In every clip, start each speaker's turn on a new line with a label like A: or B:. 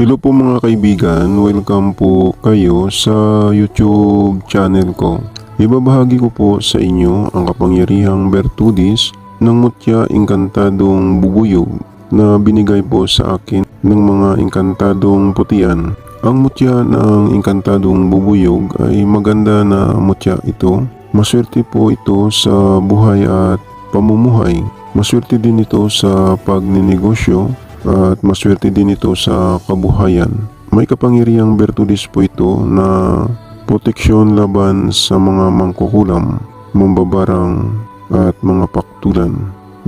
A: Hello po mga kaibigan, welcome po kayo sa YouTube channel ko. Ibabahagi ko po sa inyo ang kapangyarihang bertudis ng mutya engkantadong bubuyog na binigay po sa akin ng mga engkantadong putian. Ang mutya ng engkantadong bubuyog ay maganda na mutya ito. Maswerte po ito sa buhay at pamumuhay. Maswerte din ito sa pagninegosyo at maswerte din ito sa kabuhayan. May kapangyarihang bertudis po ito na proteksyon laban sa mga mangkukulam, mambabarang at mga paktulan.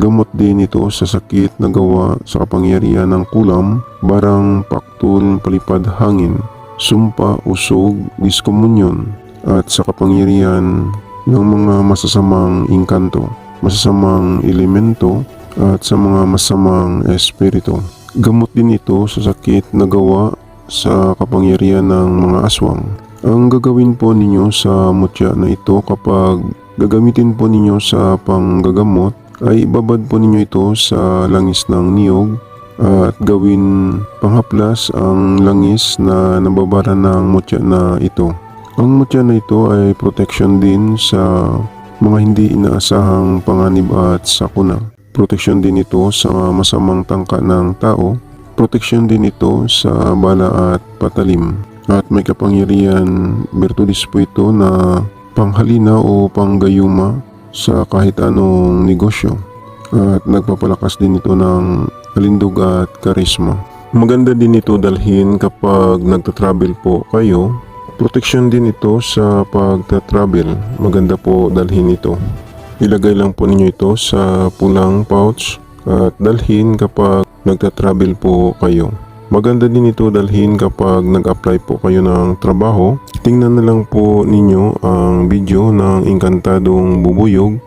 A: Gamot din ito sa sakit na gawa sa kapangyarihan ng kulam, barang, paktul, palipad hangin, sumpa, usog, diskomunyon at sa kapangyarihan ng mga masasamang engkanto, masasamang elemento at sa mga masamang espiritu. Gamot din ito sa sakit na gawa sa kapangyarihan ng mga aswang. Ang gagawin po ninyo sa mutya na ito kapag gagamitin po ninyo sa panggagamot ay babad po ninyo ito sa langis ng niyog at gawin panghaplas ang langis na nababara ng mutya na ito. Ang mutya na ito ay protection din sa mga hindi inaasahang panganib at sakuna. Proteksyon din ito sa masamang tangka ng tao. Proteksyon din ito sa bala at patalim. At may kapangyarihan bertudis po ito na panghalina o panggayuma sa kahit anong negosyo. At nagpapalakas din ito ng alindog at karisma. Maganda din ito dalhin kapag nagtatravel po kayo. Proteksyon din ito sa pagtatravel. Maganda po dalhin ito. Ilagay lang po ninyo ito sa pulang pouch at dalhin kapag nagtatravel po kayo. Maganda din ito dalhin kapag nag-apply po kayo ng trabaho. Tingnan na lang po ninyo ang video ng engkantadong bubuyog.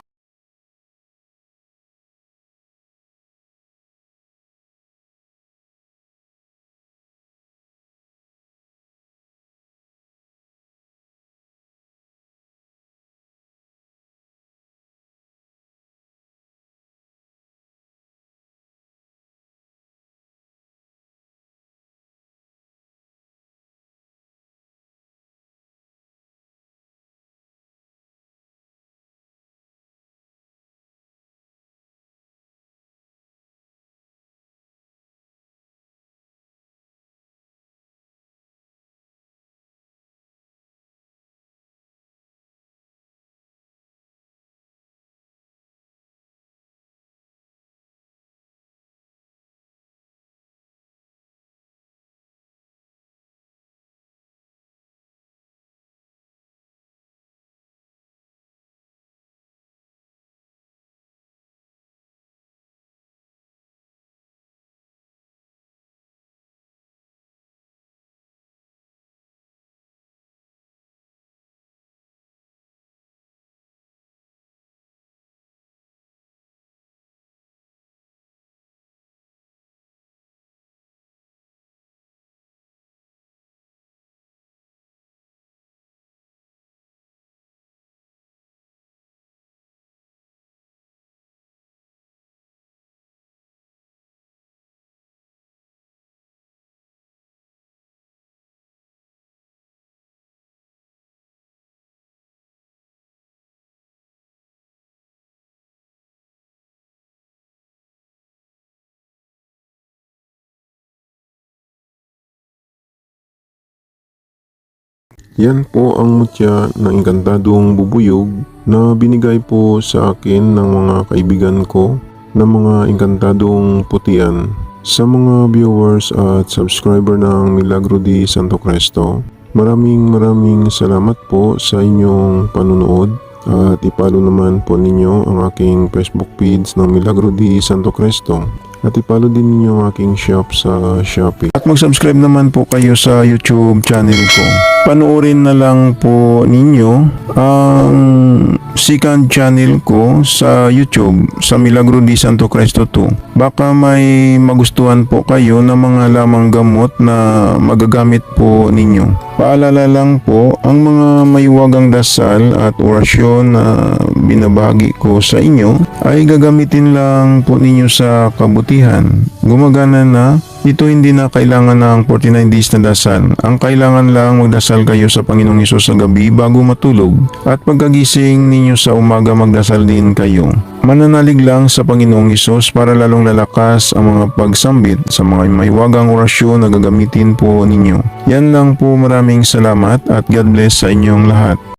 A: Yan po ang mutya ng engkantadong bubuyog na binigay po sa akin ng mga kaibigan ko na mga engkantadong putian. Sa mga viewers at subscriber ng Milagro di Santo Cristo, maraming salamat po sa inyong panunood at ipalo naman po ninyo ang aking Facebook page ng Milagro di Santo Cristo. At ipalo din ninyo ang aking shop sa Shopee. At mag-subscribe naman po kayo sa YouTube channel ko. panoorin na lang po ninyo ang second channel ko sa YouTube, sa Milagro di Santo Cristo 2. Baka may magustuhan po kayo na mga lamang gamot na magagamit po ninyo. Paalala lang po, ang mga mayuwagang dasal at orasyon na binabahagi ko sa inyo ay gagamitin lang po ninyo sa kabutihan. Gumagana na. Ito hindi na kailangan ng 49 days na dasal. Ang kailangan lang magdasal kayo sa Panginoong Hesus sa gabi bago matulog. At pagkagising ninyo sa umaga magdasal din kayo. Mananalig lang sa Panginoong Hesus para lalong lalakas ang mga pagsambit sa mga maiwagang orasyon na gagamitin po ninyo. Yan lang po, maraming salamat at God bless sa inyong lahat.